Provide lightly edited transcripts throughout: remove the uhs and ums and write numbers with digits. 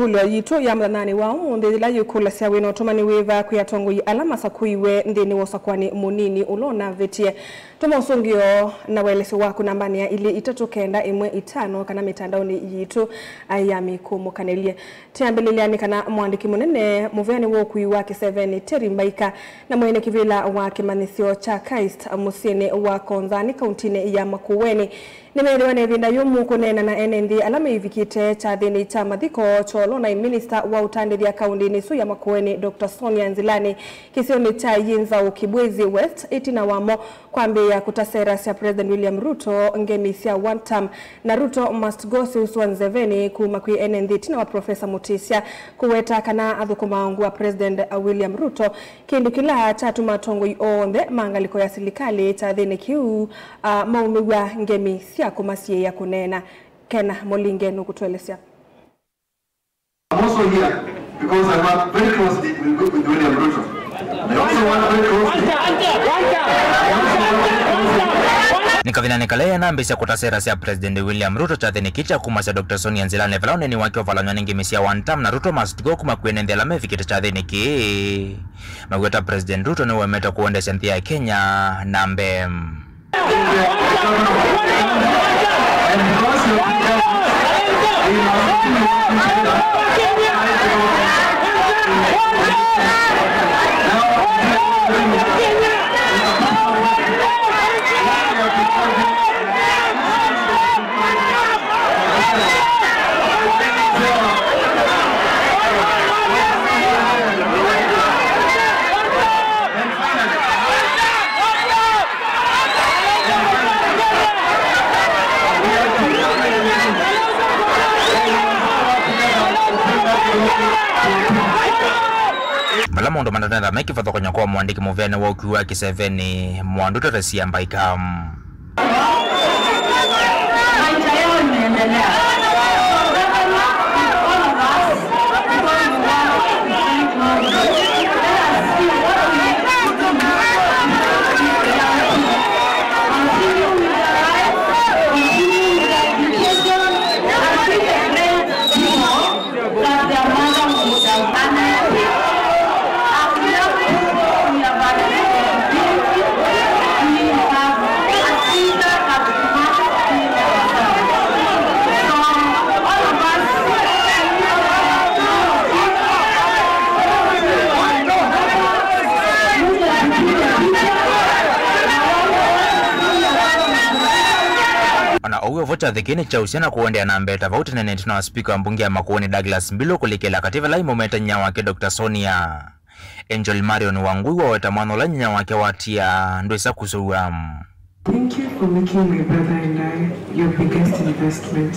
mbulio yitu ya mlanani wa umundi la yukula siawe no tumani weva kuyatongo yi alama sakuiwe ndini wosakwani munini ulona vetie tumusungio na welesi waku nambani ya ili itatokenda imwe itano kana mitandaoni yitu ayami kumukanelie tiambeleliani kana mwandiki munene muvyani woku wake 7 Terimbaika na mwene kivila wake manisio cha Kaist musine wa Konzani kauntine ya Makueni nimeelewane vinda yumu kunena na NND alama ivikite cha dhini cha madhiko cholo na minister wa utande ya kaundi nisu ya Makueni Dr. Sonia Nzilani kisioni cha Yinza Ukibwezi West itina wamo kwambe ya kutasera ya President William Ruto ngemisia one term na Ruto must go Uswanzeveni kumakui NND tina wa Professor Mutisya kuweta kana adhukumaungu wa President William Ruto kindu kila chatu matongo onde mangaliko ya silikali cha dhini kiu maumiwa ngemisia kumasie ya kunena Kena Molinge nukutuelesea. I'm also here because I work very closely with William Ruto. I also work very closely. Nikavina nikalea na mbisi ya kutasera siya President William Ruto chathini kicha kumasa Dr. Sonia Nzilani valaone ni waki wavalanywa ningi misia one term na Ruto must go kumakuene ndela mefikita chathini ki. Magweta President Ruto ni wemeta kuonde senthia ya Kenya na mbem. Malamo ndo mandana meki fatho kwenye kwa mwandiki muvyane wa ukiwa kiseveni mwanduto resia Mbaika. Uwe vocha dhikini cha usiana kuwende na mbeta vauti na netuna wa speaker wa mbunge ya Makueni Douglas Mbilo kulikela kativa lai momenta nyawake Dr. Sonia Angel Marion Wangui wa wetamano la nyawake watia ndoisa kusuwa. Thank you for making my brother and I your biggest investment.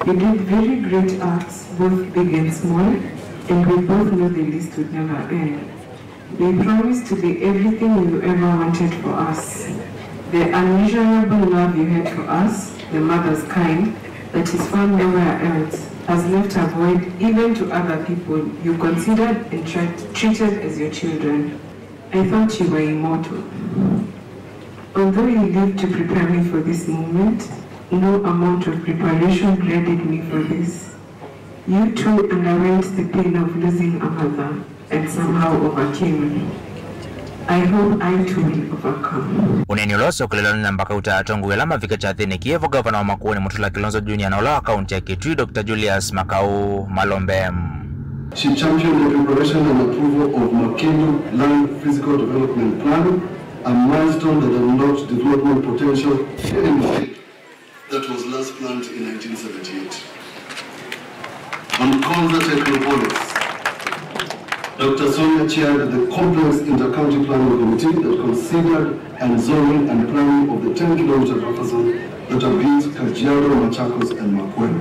You did very great acts, both big and small, and we both know the list would never end. We promised to be everything you ever wanted for us. The unmeasurable love you had for us, the mother's kind, that is found nowhere else, has left a void even to other people you considered and treated as your children. I thought you were immortal. Although you lived to prepare me for this moment, no amount of preparation graded me for this. You too underwent the pain of losing a mother and somehow overcame. I hope I too will overcome. Uneni uloso kuleloni na mbaka utatongu elama vika chathini Kievo gavana wa Makueni Mutula Kilonzo Junior na ulawa kaunti ya Kitui Dr. Julius Makau Malombe. She championed the preparation and approval of Makendo Land Physical Development Plan, a milestone that unlocked development potential that was last planned in 1978. On Konza Technopolis, Dr. Sonia chaired the complex inter-county planning committee that considered and zoning and planning of the 10-kilometer buffer zone that abuts Kajiado, Machakos, and Makueni.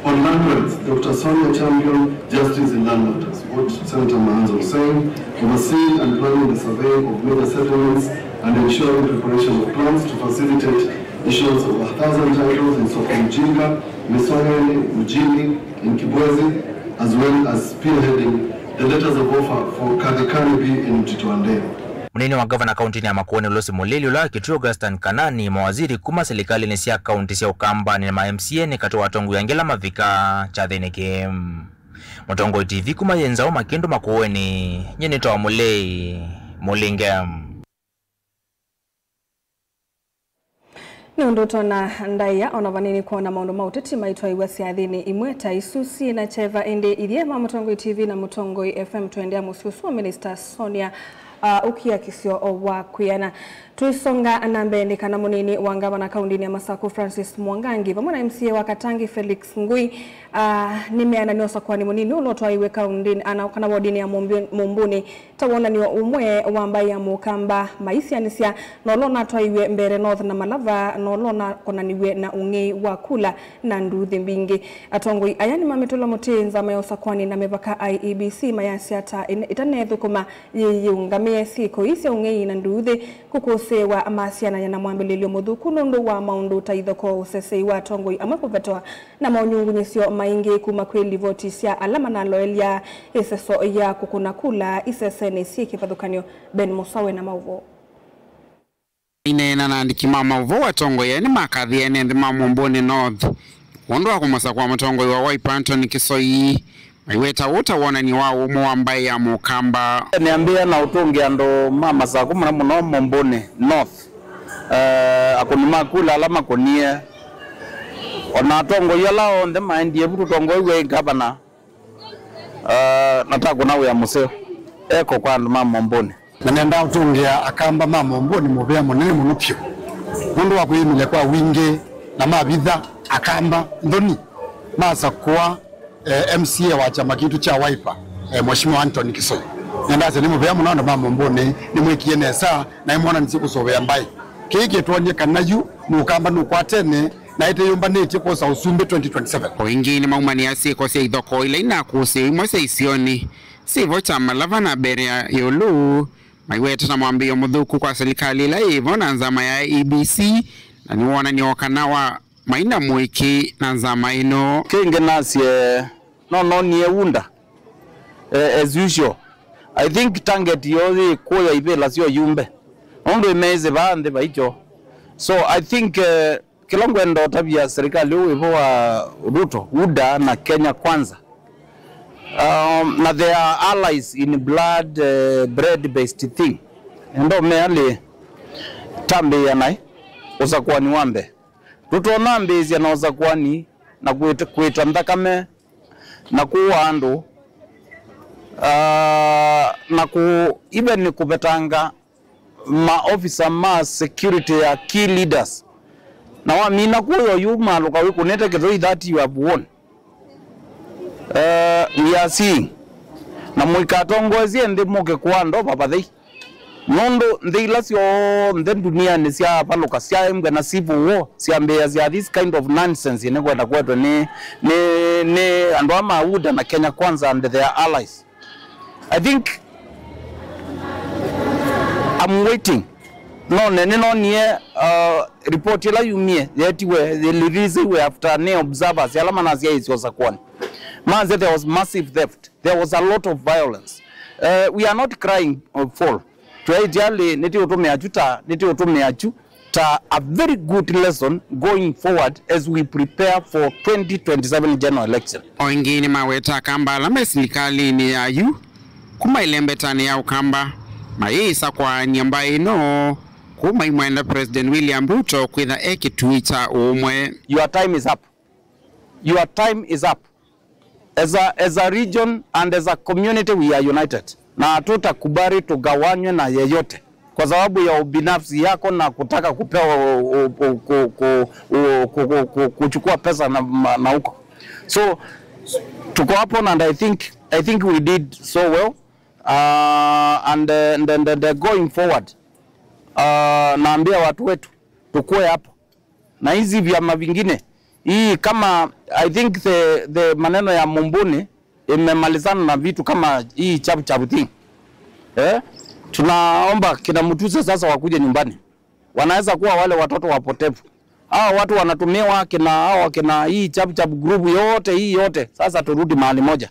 On land rights, Dr. Sonia championed justice in land matters, what Senator Mahanzo was saying, overseeing and planning the survey of major settlements and ensuring preparation of plans to facilitate issuance of 1,000 titles in Sokomjinga, Misoneni, Ujini, in Kibwezi, as well as spearheading the letters of offer for Kadekani B in Mtituande. Munini wa gavana kaunti ya Makueni Ulosi Mulili ula Kitui Augustin Kanani mawaziri kuma serikali ni sia kaunti sia Ukamba ni ma MCA ni katu watongo yangela mavika chatheniki. Mutongo TV kuma yenzao Makindu Makueni nyeni toa mulei mulingem. Ni undoto na ndaya onavanini kuona maundu mauteti maitwa iwasi adhini imweta isusi na cheva ende iliema Mutongo TV na Mutongo FM tuendea musiusu wa Minister Sonia ukia kisio wa kuyana. Tuisonga anambe kana munini wa gavana kaunti ya Masaku Francis Mwangangi pamoja na MCA wa Katangi Felix Ngui nimeana niosa kwa ni munini ulotwa iwe kaunti kana wodini ya Mumbuni tawona ni umwe wamba ya Mukamba maisi anisia nolona twa iwe mbere North na Malava nolona kona niwe na ungi wa kula na nduthi mbingi atongoi ayani mametula mutenza mayosa kwani na mevaka IEBC mayasi ata itanethu kuma yeyungamie siko isi ungi na nduthi kukosewa amasiana ya na mwambelelio muthuku nundu wa maundu taithoko usesei wa tongoi amekuvetoa na maonyungu nyesio maingi kuma kweli voti sia alama na loelia iseso ya kukuna kula isesene si kifadhukanio Ben Musawe na mauvo inena na ndikima mauvo wa tongoi ni makathi ene ndima Mumbuni North wondo wa kumasa kwa Mutongoi wa Wiper Anthony Kisoi maiweta wota wona ni wa umo ambaye ya Mukamba niambia na utungi ando mama sa kumuna muno Mumbuni North akunima kula alama kunie ona Tongoi yalao ndema ndiye butu Tongoi we gavana nataka nawe ya museo eko kwa ando mama Mumbuni na nenda utungia akamba mama Mumbuni mubea munene munupyo mundu wa kuyimile kwa winge na mabitha akamba ndoni masa kwa MCA wa chama kitu cha Wiper Mheshimiwa Anthony Kisoi nenda se nimubea munano mama Mumbuni nimwikie nesa na imona nisikusovea mbai kiki tuonye kanayu Mukamba nukwatene na ite yumba neti kwa sa usumbe 2027 kwa ingine maumani asi kwa se idhoko ile ina kuse imwese isioni sivo chama lava na bere ya yolu maiweta na mwambio mudhuku kwa serikali ila hivyo na nzama ya EBC na niwona ni wakanawa maina mwiki na nzama ino kinge nasi no niyeunda as usual I think target yozi kuya ibela sio yumbe ondo imeze bande baicho so I think kilongwendo tabia serikali uivo wa Ruto UDA na Kenya Kwanza na they are allies in blood bread based thing ndo meali tambe yanai usakwani wambe Ruto nambezi ya na usakwani na kuita ndakame na kuwandu na ku even kubetanga ma officer ma security ya key leaders na wa mina kuyo yuma lokawe kunete ketoi that you have won we are seeing na mwikatongozie ndi moke kwando babathei nondo ndila sio then dunia ni sia paloka sia mwe na civil war sia mbea sia this kind of nonsense ine kwenda kwetu ni ando ama UDA na Kenya Kwanza and their allies. I think I'm waiting no nie report ila yumie yeti we the release we after ne observers yalama na sia hizo za kwani manze there was massive theft, there was a lot of violence. We are not crying for tuaitiali neti utumeachu ta a very good lesson going forward as we prepare for 2027 general election. Oingini maweta kamba la serikali ni ayu kuma ilembetani ya Ukamba maisa kwa nyamba ino kuma imwenda President William Ruto kwitha Kitui umwe. Your time is up. Your time is up. As a region and as a community we are united. Na hatutakubali tugawanywe na yeyote kwa sababu ya ubinafsi yako na kutaka kupewa kuchukua pesa na huko. So tuko hapo and I think we did so well and going forward naambia watu wetu tukue hapo na hizi vyama vingine hii kama I think the maneno ya Mumbuni imemalizana na vitu kama hii chapu thing. Tunaomba kina Mutuse sasa wakuje nyumbani. Wanaweza kuwa wale watoto wapotevu. Hao watu wanatumiwa kina hii chapu group yote. Sasa turudi mahali moja.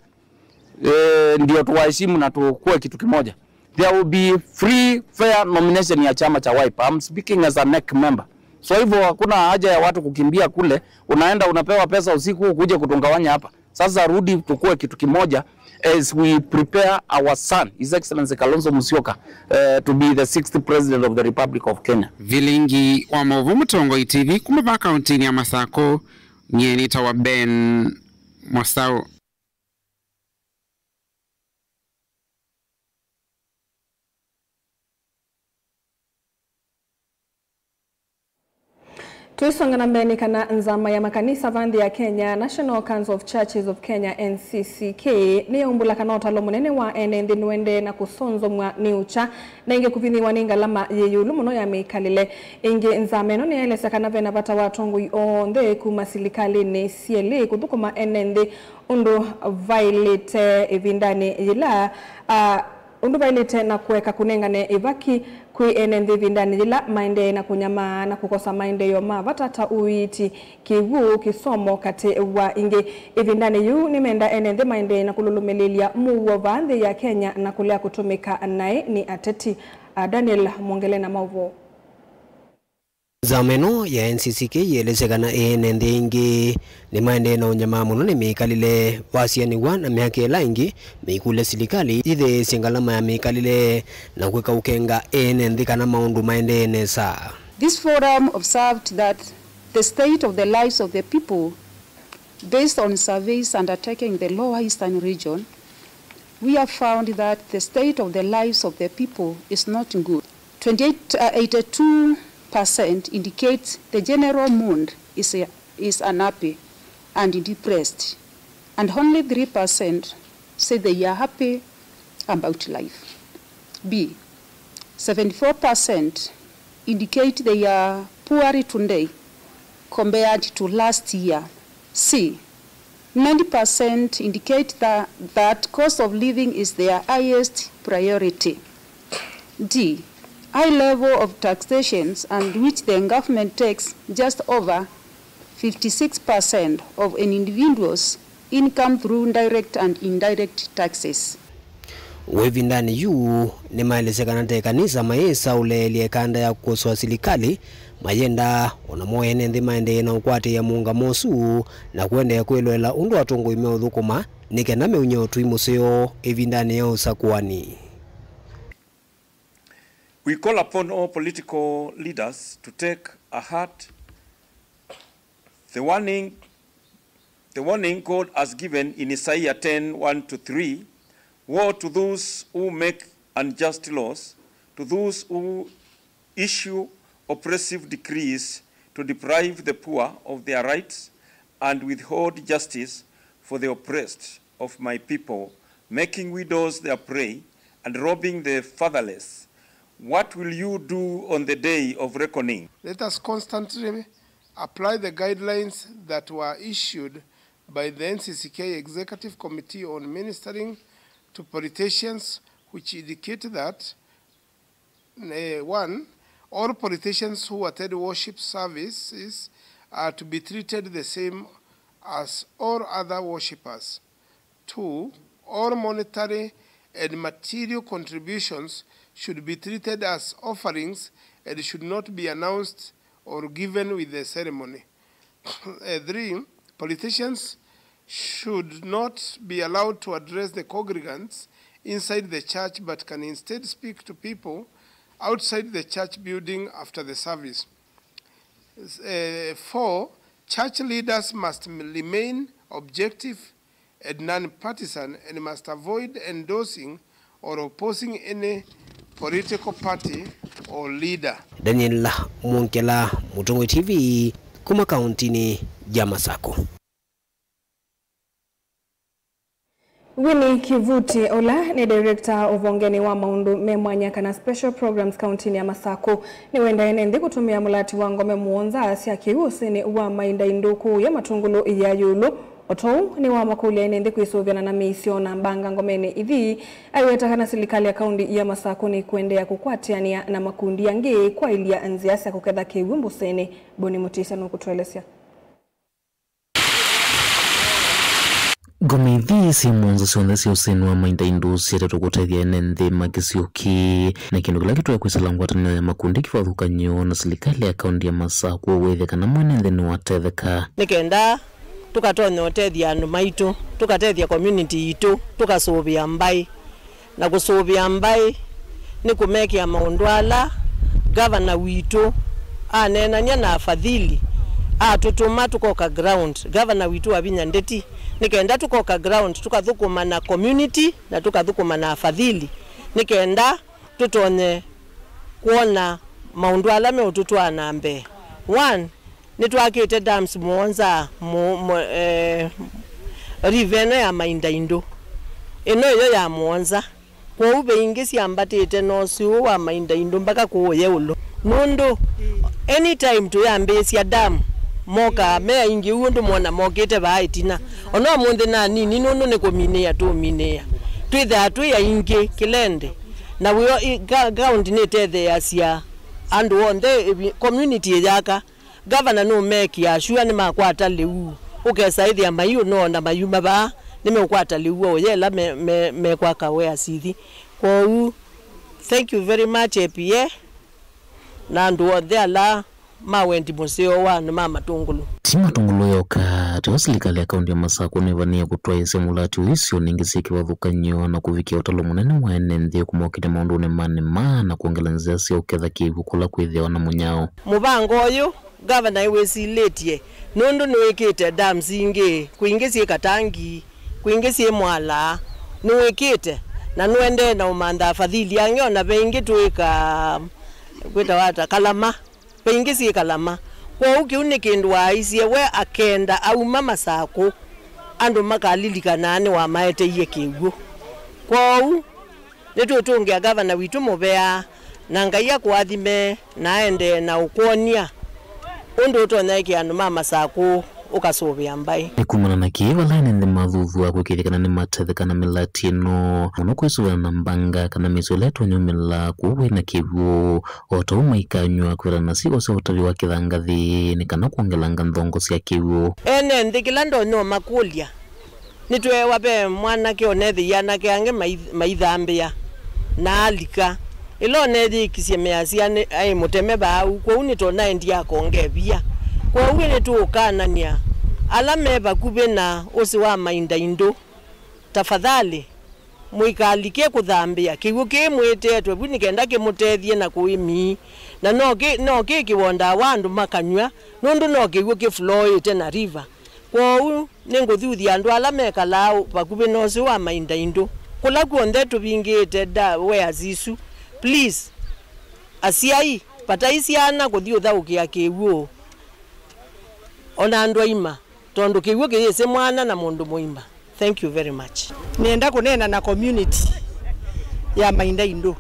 Ndio tuwaheshimu na tukue kitu kimoja. there will be free fair nomination ya chama cha Wiper. I'm speaking as a NEC member. So hivyo hakuna haja ya watu kukimbia kule, unaenda unapewa pesa usiku kuja kutungawanya hapa. Sasa rudi tukue kitu kimoja as we prepare our son, His Excellency Kalonzo Musyoka, to be the 6th President of the Republic of Kenya. Vilingi wa Movu Mutongo TV kumeba kauntini ya Masako nyenita wa Ben Mwasau. Tuisongana mbele kana nzama ya makanisa vandi ya Kenya, National Council of Churches of Kenya NCCK ni umbula kana otalo munene wa NND nwende na kusonzo mwa niucha na inge kuviniwa ninga lama yeyulu muno ya meikalile inge nzama eno ni elesa kana vena bata watongu onde kumasilikali ni CLA kudukuma NND undu violate evindani yila undu violate na kuweka kunengane ivaki kui NND vindani yila maende na kunyama na kukosa maende yoma vatata uiti kivu kisomo kate wa inge evindani yu ni menda NND maende na kululumilia muwa vande ya Kenya na kulea kutumika nae ni ateti Daniel Mwongele na Mauvo. Zameno ya NCCK yelezekana NND ingi ni maende na unyama muno ni mikalile wasiani wana mihake laingi mikule silikali ithe singalama ya mikalile na kweka ukenga NND kana maundu maende nesa. This forum observed that the state of the lives of the people based on surveys undertaken in the Lower Eastern region, we have found that the state of the lives of the people is not good. 82% indicates the general mood is unhappy and depressed, and only 3% say they are happy about life. B, 74% indicate they are poor today compared to last year. C, 90% indicate that cost of living is their highest priority. D, high level of taxations and which the government takes just over 56% of an individual's income through direct and indirect taxes. Wevindani yu ni maelezekana te kanisa maesa ule liekanda ya kukoswa silikali mayenda onamoe NND maende na ukwate ya muunga mosu na kuende ya kuelwela undu watungu imeo dhukuma nikenda meunyo tuimuseo evindani ya usakuani. We call upon all political leaders to take a heart the warning God has given in Isaiah 10:1-3. Woe to those who make unjust laws, to those who issue oppressive decrees to deprive the poor of their rights and withhold justice for the oppressed of my people, making widows their prey and robbing the fatherless. What will you do on the day of reckoning? Let us constantly apply the guidelines that were issued by the NCCK Executive Committee on Ministering to Politicians, which indicate that 1. All politicians who attend worship services are to be treated the same as all other worshippers. 2. All monetary and material contributions should be treated as offerings and should not be announced or given with the ceremony. 3. Politicians should not be allowed to address the congregants inside the church but can instead speak to people outside the church building after the service. 4. Church leaders must remain objective and non-partisan and must avoid endorsing or opposing any political party or leader. Daniel Mwongele, Mutongo TV, kuma kauntini ya Masako. Winnie Kivuti Ola ni director of ongeni wa maundu memwanya kana special programs countini ya Masako ni wenda NND kutumia mulati wa ngome muonza asia kiusini wa mainda induku ya matungulu ya yulu otou ni wa makuli NND kuisovyana na misio na mbanga ngomeni ithi aiweta kana serikali ya kaunti ya Masako ni kuendea kukwatiania na makundi yange kwa ilia anziasa kuketha kiwimbu sene Boni Mutisa nukutuelesea. Gomithi si mwanzo sionde si usenu wa mainda indusi ya tukutethia enende makisioki na kindu kila kitu ya kuisalangwa tani ya makundi kifadhuka nyo na serikali ya kaunti ya Masako wetheka na mwenende ni watetheka. Nikenda tukatonya otethia andu maitu, tukatethia community itu, tukasubia mbai. Na kusubia mbai ni kumekia maundu ala governor witu anenania na afadhili tutuma tukoka ground. Governor witu abinya ndeti nikenda tukoka ground tukathukuma na community na tukathukuma na afadhili nikenda tutonye kuona maundu ala me ututwa nambe. One nitwakite dams muonza rivene ya mainda indo eno yo ya muonza kwa ube ingisi ambatite no siu wa mainda indo mpaka kuoye ulo nundu anytime to yambesi ya dam moka mea ingi uundu mwana mokete baitina ono munde na nini nundu ne kominea tu minea twitha tu ya ingi kilende na wiyo ground ne tethe ya sia andu onde community yaka governor no make ya sure ni makwata liu ukesaithi ya mayu no na mayuma ba nimekwata liu oyela me kwa kawe asithi kwa u thank you very much APA na ndu othe ala mawendi museo wanu mama tungulu Tima tungulu yoka tiwa serikali ya kaunti ya Masako nevania kutwa ise mulati uisio ningisi kiwathuka nyo na kuvikia utalo munene wa enende kumokite maundu ne na kuongela nzia sio ketha kivu kula kwithia na munyao. Mubango oyu governor iwesiletie nundu niwekite dams ingi kuingisie katangi kuingisie mwala niwekite na nuende na umanda afadhili angiona bengi tuika kwita wata kalama bengi kalama kwa uki unikindu waisie we akenda au mama sako andu makalilika nane wa maete iye kiwu kwa u nitutungia governor witu mubea na ngaiya kwathime naende na ukonia undu utonyaiki andu mama sako ukasubia mbai nikumana na kiva laine ndi mathuthu wa kwikithikana ni matetheka na milati ino muno kwisubana na mbanga kana misoleto nyumila kuwe na kivu otauma ikanywa kwira na siko sa utavi wa kithangathi ni kana kuongelanga nthongo cia kivu ene ndikila ndonyo makulia nitwe wape mwana ke onethi yana ke ange maithambia na alika ilo nethi kisemeasia ai muteme ba kwa unitona ndia kongevia kwa wile tu ukanania alame bakube na usi wa mainda indo tafadhali muikalike kuthambia kiwu ki mwitetwe buni kenda ke mutethie na kuimi na no ke kiwonda wandu makanywa nundu no kiwu ki flow tena river kwa u ninguthuthia andu alame kalao bakube no usi wa mainda indo kula kuonde tubingite da we azisu please asiai pataisiana kuthio thaukia kiwu ona andu aima tondu kiwu kiyese mwana na mundu muima. Thank you very much. Nienda kunena na community ya mainda indo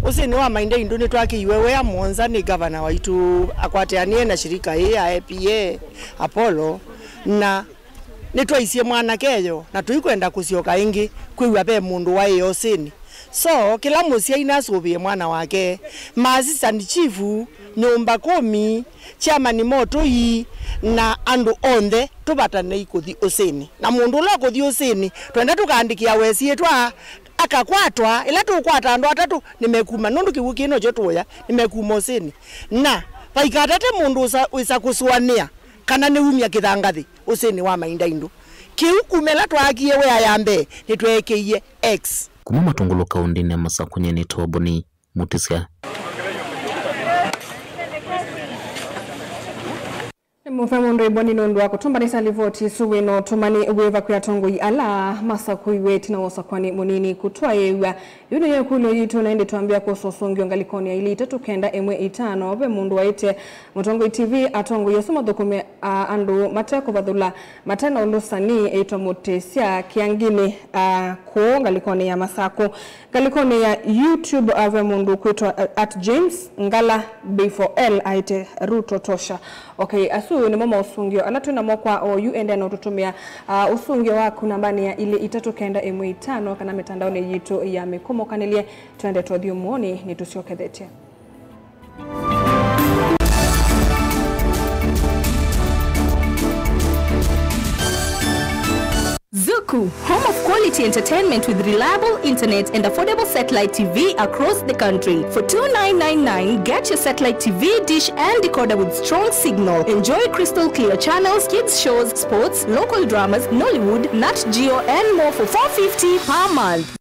usi ni wa mainda indo ni twakiiwe we amonza ni governor waitu akwatianie na shirika hii ya APA Apollo na nitwaisie mwana keyo na tuikwenda kusioka ingi kwiwa pe mundu wa iyo sini so kila musia inasubie mwana wake maasistant chief nyumba 10 chairman moto hii na andu onthe tubatane ikuthi usini na mundu la kuthi usini twenda tukaandikia wesi etwa akakwatwa ila tukwata andu atatu nimekuma nundu kiwu kino jotuya nimekuma usini na paikatate mundu usa kusuania kana ni umia kithangathi usini wa mainda indo kiu kumela twakie we ayambe nitwekeie x kuma matungulu kaunti ya Masako nyeni toboni mutisia Mufamundo iboni nundu wako tumbani salivoti suwino tumani weva kuyatongo ala Masako iweti na wasakwani munini kutua yewa yuno yekulo yitu naende tuambia kusosungio ngalikoni ya ili itatu kenda emwe itano obe mundu waite Mutongo TV atongo yosuma dokume andu mateko badula matana ulusani eito mutesia kiangini ko ngalikoni ya Masako ngalikoni ya YouTube ave mundu kuitwa @James Ngala B4L aite Ruto Tosha. Okay, asu ni mama usungio alatuna mokwa o uende na ututumia usungio wako nambani ya ili itatu kenda emwe 5 kana mitandao ni yitu ya mikomo kanelie tuende tuadhiyo muoni ni tusioke dhete. Waku, home of quality entertainment with reliable internet and affordable satellite TV across the country. For $29.99, get your satellite TV, dish and decoder with strong signal. Enjoy crystal clear channels, kids shows, sports, local dramas, Nollywood, Nat Geo and more for $4.50 per month.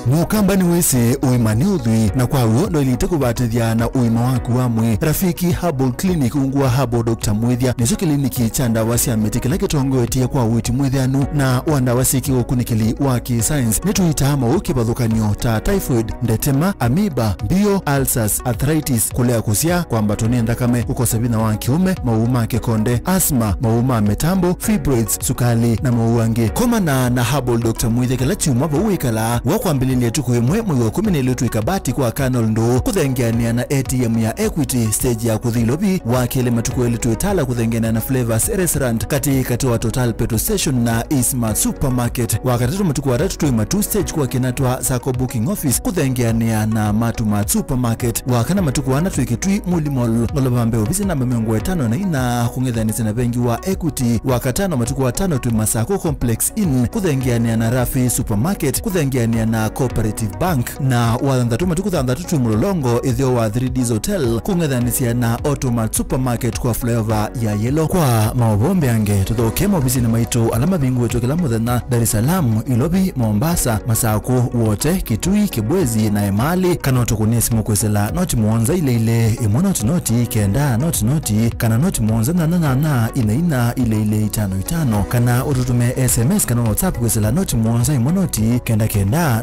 Mukambani wese uimani udhui na kwa uondo ilite kubatithia na uima waku wamwe. Rafiki Herbal Clinic ungua Herbal Dr. Mwithia nizo kliniki chanda wasi ametikila kitongo etia kwa uiti mwithianu na wanda wasiki ukunikili waki science. Netu itama ukibadhukanio ta typhoid, ndetema, amoeba, bio, ulcers, arthritis, kulea kusia, kwa mbatoni endakame, ukosebina wa kiume, mauma kekonde, asma, mauma metambo, fibroids, sukali na mauange. Koma na Herbal Dr. Mwithia kila chumabo uikala wakwambili yetuku imwe mwe wa 10 ikabati kwa Canal ndo kuthengeania na ATM ya Equity stage ya kuthilobi wakile matuku elitu itala kuthengeania na Flavors Restaurant kati wa Total Petrol Station na Eastmart Supermarket wakati matuku wa ratu imatu stage kwa kinatwa Sako Booking Office kuthengeania na Matumat Supermarket wakana matuku wana tuikitui Muli Mall ngolobambe obisi namba 5 na ina kungethanisi na bengi wa Equity wakatano matuku wa 5 tu Masako Complex Inn kuthengeania na Rafi Supermarket kuthengeania na Cooperative Bank na wathandatu matuku mulolongo ithio wa 3D's Hotel kungethanisia na Automat Supermarket kwa flavor ya yellow. Kwa maobombe ange tuthoke mobisi na maito alama bingu wetu kila muthenya Dar es Salaam, Ilobi, Mombasa, Masako wote Kitui, Kibwezi na Emali kana tukunie simu kwesela noti muonza ile imonoti kenda noti kana noti muonza na ina ile 55 kana ututume SMS kana WhatsApp kwesela noti muonza imonoti kenda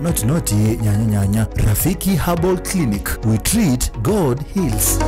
noti nyanya. Rafiki Herbal Clinic, we treat, God heals.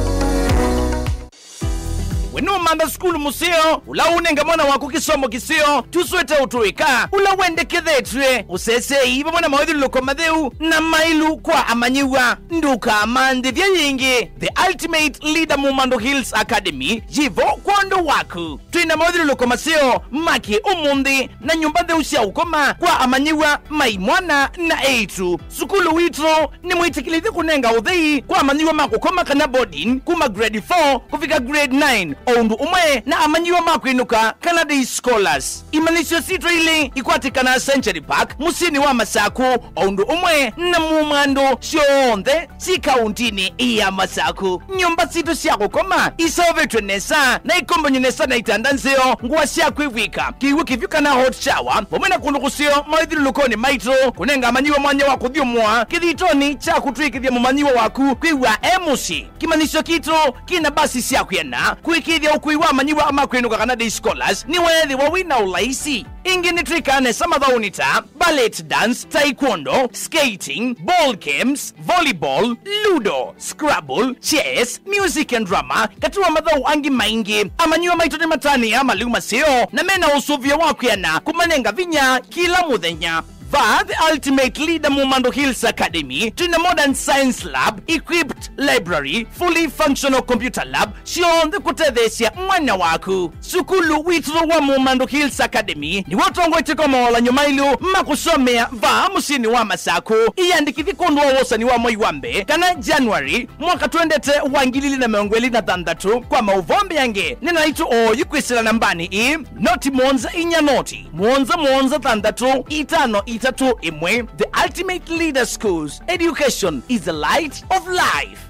Wenu manda skulu museo, ula unenga mwana waku kisomo kiseo, tuswete utuika, ula wende kethetwe, usese iba mwana mawedhi loko madheu, na mailu kwa amanyiwa, nduka amande vya yingi, the ultimate leader Mumando Hills Academy, jivo kwando waku. Tuina mawedhi loko maseo, maki umundi, na nyumbade usia ukoma, kwa amanyiwa, maimwana na eitu. Sukulu witro, ni muitikilithi kunenga udhei, kwa amanyiwa makukoma kana boarding, kuma grade 4, kufika grade 9, Oundu umwe na amanyiwa makwinuka Canada Scholars. Imanisyo sitro ile ikwatikana Century Park, musini wa Masaku, Oundu umwe na Mumando shionde si kauntini iya Masaku. Nyumba sito siako koma isaovetwe nesa na ikombonyo nesa na itandanzeo nguwa siako iwika. Kiwi kivyuka na hot shower, pomena kundukusio maidhiru lukoni maitro, kunenga amanyiwa mwanya waku dhiumwa, kithitoni cha kutui kithia mumanyiwa waku kuiwa emusi. Kimanisyo kitro kina basi siako yana, kuikithia ukuiwa amanyiwa ama kwinuka Canada Scholars, ni wethi wawina ulaisi. Ingi nitrikane samadhaunita, ballet dance, taekwondo, skating, ball games, volleyball, ludo, scrabble, chess, music and drama, katuwa madhau angi maingi, amanyiwa maitoni matani ama liuma seo, na mena usuvia wakuyana, kumanenga vinya kila muthenya. The ultimate leader Mumando Hills Academy, to the modern science lab, equipped library, fully functional computer lab, shion the kutethesia mwana waku. Sukulu witro wa Mumando Hills Academy, ni watongo itikomola nyumailu, makusomea va musini wa Masako, iyandikithi kundwa wosa ni wa Moiwambe, kana January, mwaka tuendete wangilili na meongweli na thandatu, kwa mauvombe yange, nina itu o yukwisila nambani noti monza inya noti, monza thandatu, itano itatu imwe. The ultimate leader schools. Education is the light of life.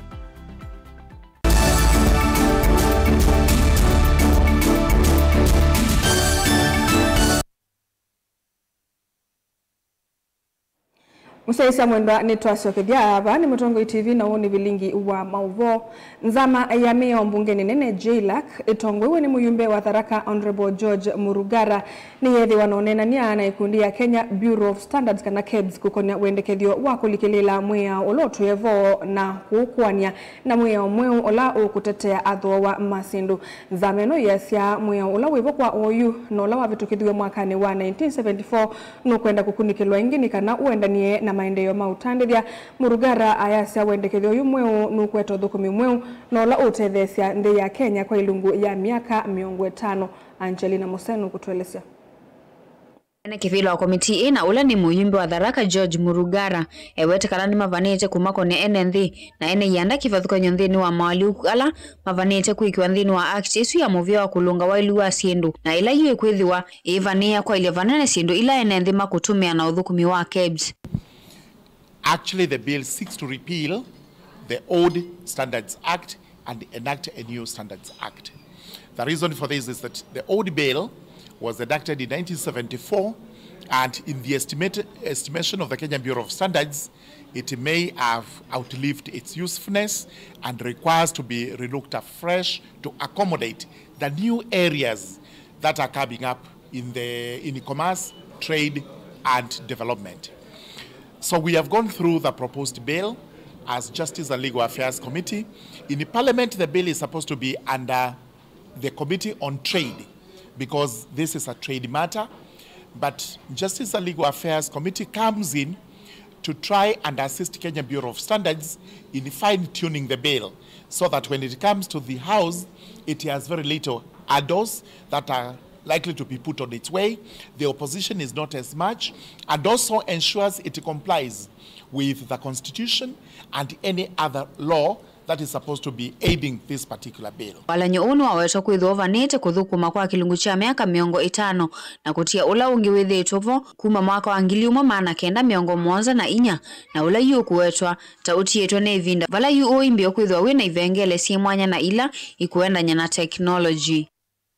Musaisa mwendwa nitwasokethia aba ni Mutongo TV na woni bilingi wa mauvo nzama ya meya mbungeni nene Jailak itongwewe ni muyumbe wa Tharaka Honorable George Murugara ni yethi wanonena ni ana ikundi ya Kenya Bureau of Standards kana KEBS kukonya wendekethio wa kulikilela mwea olotu yevo na kukwania na mwea mweu ola ukutetea atho wa masindu nzameno yesya mwea ola wevo kwa oyu na ola wavitukithiwe mwakani wa 1974 nukwenda kukunikilwa ingini kana uendanie na maendeleo mautandithia Murugara ayasya wendekethio uyu mweu nukwetwa thukumi mweu na ola utethesia nthi ya Kenya kwa ilungu ya miaka 50. Angelina Musenu kutuelezea. Ene kivilo wa komiti ina ula ni muyumbe wa Tharaka George Murugara ewete kalani mavanete kumako ni NND na ene yanda kivathuka nyonthini wa mawali ukala mavanete kuikiwa nthini wa act isu ya muvia wa kulunga wa ilu wa siendu na ila yue kwithiwa ivania kwa ile vanene siendu ila NND makutumia na uthukumi wa KEBS. Actually, the bill seeks to repeal the old Standards Act and enact a new Standards Act. The reason for this is that the old bill was enacted in 1974, and in the estimation of the Kenya Bureau of Standards, it may have outlived its usefulness and requires to be relooked afresh to accommodate the new areas that are coming up in e-commerce, trade, and development. So we have gone through the proposed bill as Justice and Legal Affairs Committee. In the Parliament, the bill is supposed to be under the Committee on Trade, because this is a trade matter, but Justice and Legal Affairs Committee comes in to try and assist Kenya Bureau of Standards in fine-tuning the bill, so that when it comes to the House, it has very little add-ons that are likely to be put on its way. The opposition is not as much, and also ensures it complies with the Constitution and any other law that is supposed to be aiding this particular bill. Walanyo unu wawetwa kwithwa vanete kuthukuma kwa kilungu cha miaka miongo 5 na kutia ula ungi withitwo kuma mwaka wa 1974 na ula yu kuwetwa tautietwa na ivinda vala yu uimbio kwithwa wina ivengele si mwanya na ila ikuendanya na technology.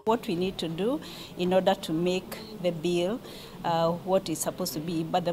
What we need to do in order to make the bill what is supposed to be. But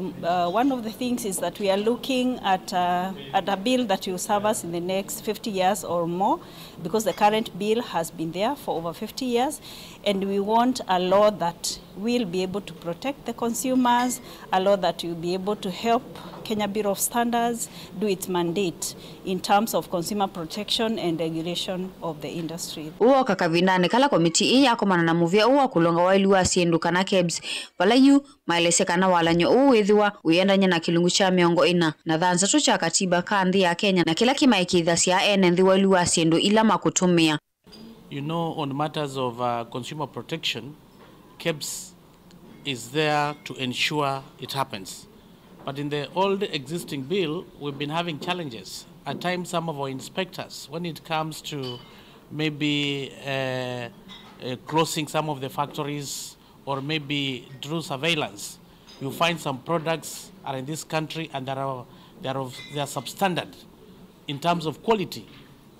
one of the things is that we are looking at a bill that will serve us in the next 50 years or more, because the current bill has been there for over 50 years, and we want a law that will be able to protect the consumers, a law that will be able to help Kenya Bureau of Standards do its mandate in terms of consumer protection and regulation of the industry. Uo kakavindane kala komiti hii yako manana muvia uwa kulonga wailu wa siendu kana KEBS vala yu maelese kana walanyo uwithiwa uyendanya na kilungu cha miongo 4 na thanza tu cha katiba kanthi ya Kenya na kila kimaikithasi ya NND wailu wa siendu ila makutumia. You know, on matters of consumer protection, KEBS is there to ensure it happens. But in the old existing bill, we've been having challenges. At times, some of our inspectors, when it comes to maybe closing some of the factories or maybe through surveillance, you find some products are in this country and they are substandard in terms of quality.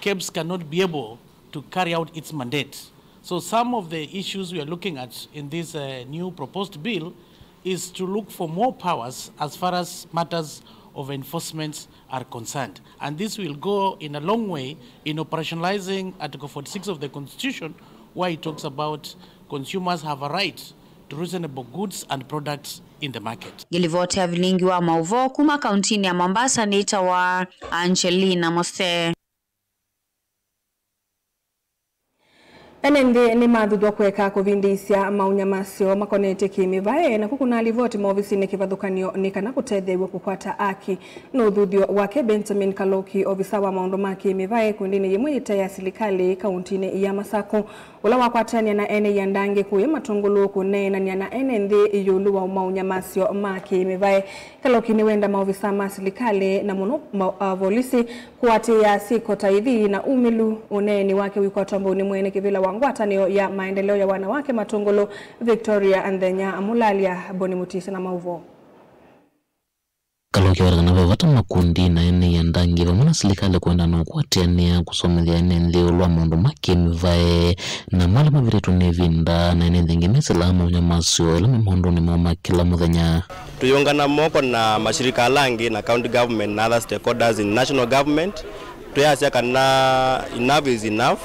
KEBS cannot be able to carry out its mandate. So some of the issues we are looking at in this new proposed bill is to look for more powers as far as matters of enforcement are concerned. And this will go in a long way in operationalizing Article 46 of the Constitution, where it talks about consumers have a right to reasonable goods and products in the market. Gilivote ya vilingi wa mauvo kuma kauntini ya Mombasa nita wa Angelina Mose. NND ni mathudwa kweka kuvindisya maunyamasyo makonete kimivae na kukuna alivoti maofisini kivathukanio ni kana kutethewe kukwata aki no uthuthio wake Benjamin Kaloki ofisa wa maundu ma kimivae kundini yimwe ita ya serikali kauntini ya Masako ula wakwatania na ene ya ndange kuya matungulu kunenania na NND yulu wa maunyamasyo ma kimivae. Kaloki ni wenda maofisa ma serikali na muno volisi kuatia siko taithi na umilu uneni wake wikotombo ni mwene kivila wangwatanio ya maendeleo ya wanawake matungulu Victoria Andhenya Amulalia Bonimutisa na mauvo. Kaloki waragana vata makundi na ene ya ndangi vamana serikali kuenda na kuatiania kusomethia NND ulwa maundu makimivae na mala maviretu nevinda na ene thingi mesela maunyamasyo ila maundu ni mauma kila muthenya. Tuyungana moko na mashirika alangi na county government na other stakeholders in national government tuyasya kana enough is enough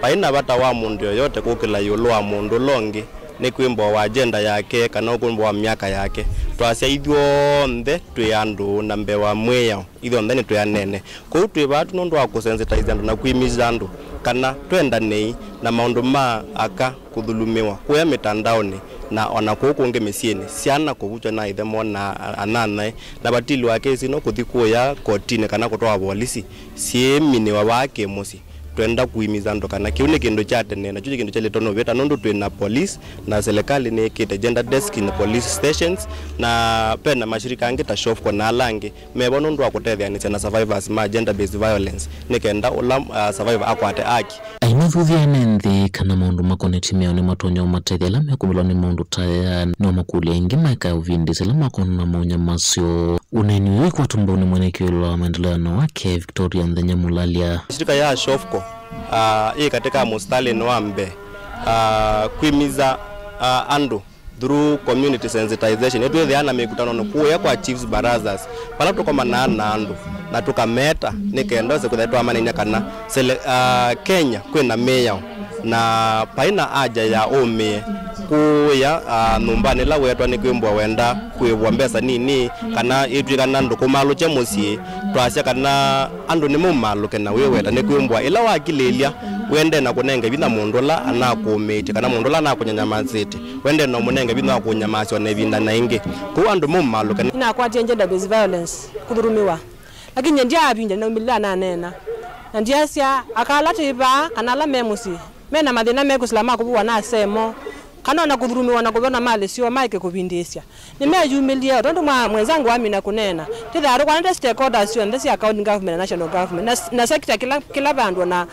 paina bata wa mundu yoyote kukila yulu wa mundu longi ni kwimbo wa agenda yake kana kwimbo wa miaka yake twasya ithyo nthe tuyandu na mbewa mweya ithyo nthe ni tuyanene kwa twi batu nundu wa kusensitize andu na kwimiza andu kana twenda nei na maundu ma aka kuthulumiwa kuya mitandaoni na ona kukunge misieni siana kuvuchwa na ithe mona anana na batili wake sino kuthikuya kotini kana kutoa polisi siemini wa wake musi twenda kuimiza ndo kana kiune kindu chatene na chuchi kindu chale tono veta nondo twina police na serikali ni kite gender desk in police stations na pena mashirika ange ta shof kwa na alange mebono ndo akutethia ni na survivors ma gender based violence nikenda ulam survivor akwate aki ainathuthia nenthi kana maundu makoneti meo ni matonya umatethia la mekumilo ni maundu taya no makulia ingi maika uvindi sila makona maunya masio uneni wikwa tumboni mwenekio wa maendeleo wake Victoria Ndenya Mulalia. Shirika ya Shofco hii katika mustalin wambe kuimiza andu through community sensitization yetu thiana mikutano nokuya kwa chiefs barazas pala tukoma na andu na tukameta nikendose kuthetwa amanenya kana Kenya kwina meya na paina aja ya umie kuya numbani la wetwa ni kwimbwa wenda kwibwa mbesa nini kana itwi kana ndukumalu cha musie twasya kana andu ni mumaluke na we weta ni kwimbwa ila wakililia wende na kunenge bina mundu la anakumiti kana mundu la nakunyanyamaziti wende na munenge bina kunyamasyo na binda na ingi ku andu mumaluke ina kwa gender based violence kudhurumiwa lakini ndia abinja na umila na nena ndia sia akala tiba kana la memusi mena madina mekusila kubuwa na semo kana na kudhurumiwa na kubona mali sio maike kubindisya nimejumilia ndo mwenzangu wami na kunena titharo kwa nda stakeholders sio ndesi account government national government na sector kila bandu na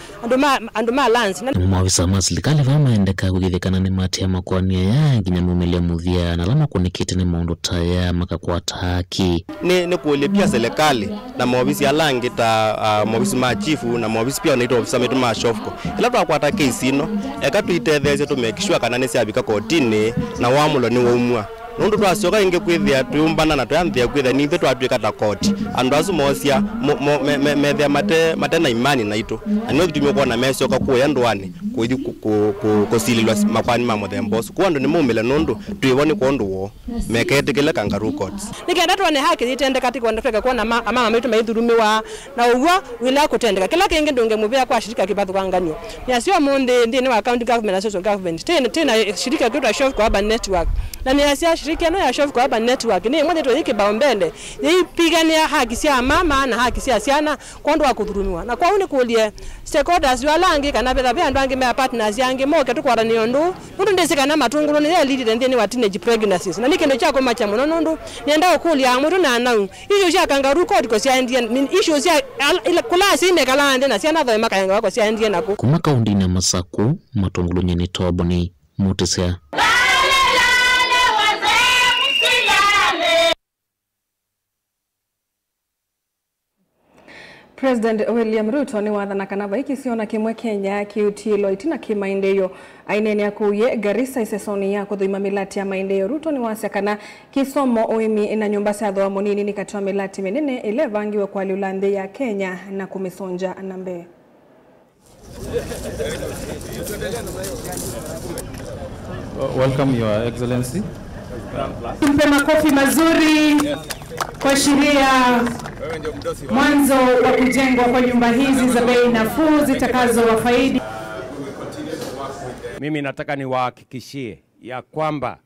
anduma lance na maafisa ma serikali vamaendeka kugithikana ni matia makwania ya kinyamumelia muthia na lama kunikite ni maundu taya makakwata haki ni kuilipia serikali na maofisi ya langi ta maofisi ma chief na maofisi pia unaitwa ofisa metu ma Shofco ila twakwata case ino ekatuitetheze to make sure kana nesi abika kotini na wamulo ni waumwa nundu twasioka inge kwithia tuyumbana na twanthia kwithia ni ithu twatwika ta koti andu asu mosia methia mate na imani na itu anyo gitumio kwa na mesioka kuya ndwani kuthi kusililwa makwani ma muthembosu kwa andu ni mumile nundu tuiwoni kwa ndu wo meketikile kangaroo courts nikenda tuone haki zitende katika ndofeka kwa na mama metu maithurumiwa na uwo wila kutendeka kila kingi ndunge mubia kwa shirika kibathu kwanganio ni sio munde ndi ni wa county government na social government tena shirika kitu Shofco Urban Network na ni asia shirika no ya Shofco Urban Network ni mmoja tu yake baombele yipigania haki sia mama na haki sia siana kwa ndo akudhurumiwa na kwa uni kulie stakeholders walangi kana betha bya ndo ange me partners yange moke tu kwa ni ndu ndeseka na matungulo ni lead ndi ni wa teenage pregnancies na nikendo chako macha muno ndu nienda okulia muru na nau hiyo sha kangaroo court ko sia Indian issue sia kula sime kala ndi na sia na thema kayanga wako sia Indian nako kuma kaundi na Masaku matungulo nyeni toboni mutesea President William Ruto ni wathana kana baiki siona kimwe Kenya kiutilo itina kimaendeleo ainene akuye Garissa isesoni ya kuthima milati ya maendeleo Ruto ni wasya kana kisomo oimi na nyumba cia thwa munini ni katwa milati menene ile vangiwe kwa liulande ya Kenya na kumisonja nambe Welcome Your Excellency. Tumpe makofi mazuri kwa sheria mwanzo wa kujengwa kwa nyumba hizi za bei nafuu zitakazo wafaidi. Mimi nataka niwahakikishie ya kwamba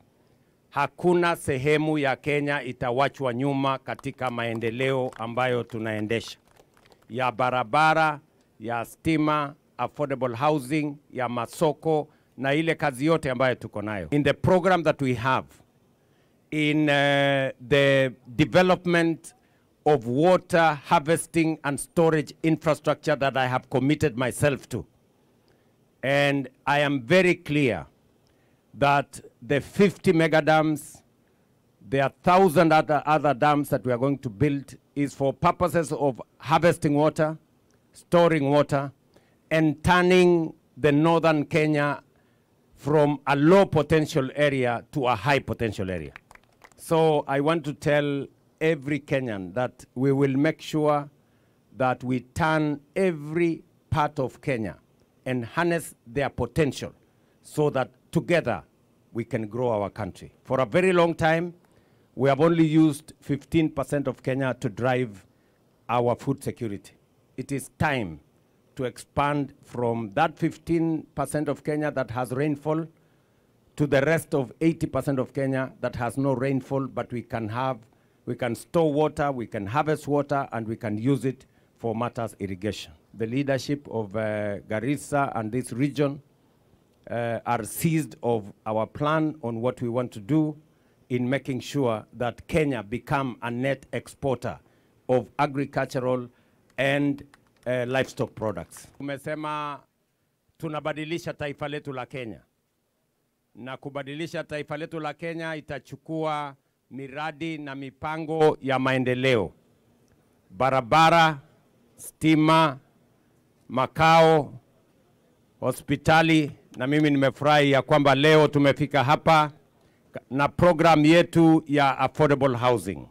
hakuna sehemu ya Kenya itawachwa nyuma katika maendeleo ambayo tunaendesha. Ya barabara, ya stima, affordable housing, ya masoko na ile kazi yote ambayo tuko nayo. In the program that we have, in the development of water harvesting and storage infrastructure that I have committed myself to. And I am very clear that the 50 mega dams, there are 1,000 other dams that we are going to build is for purposes of harvesting water, storing water, and turning the northern Kenya from a low potential area to a high potential area. So I want to tell every Kenyan that we will make sure that we turn every part of Kenya and harness their potential so that together we can grow our country. For a very long time, we have only used 15% of Kenya to drive our food security. It is time to expand from that 15% of Kenya that has rainfall to the rest of 80% of Kenya that has no rainfall, but we can store water, we can harvest water, and we can use it for matters irrigation. the leadership of Garissa and this region are seized of our plan on what we want to do in making sure that Kenya become a net exporter of agricultural and livestock products. Tumesema tunabadilisha taifa letu la Kenya. Na kubadilisha taifa letu la Kenya itachukua miradi na mipango ya maendeleo. Barabara, stima, makao, hospitali, na mimi nimefurahi ya kwamba leo tumefika hapa na program yetu ya affordable housing.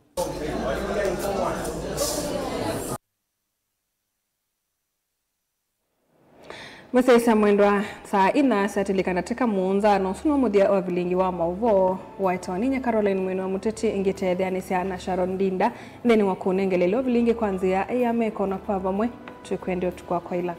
Mwasaisa mwendwa saa ina satilika nateka muunzano suno mudia wa vilingi wa mauvo waitawaninya Caroline Mwenu wa Muteti ingite dhianisia na Sharon Dinda neni wakunengelelo vilingi kwanzia ya meko na kwa vamwe tukwende tukwa kwa ila.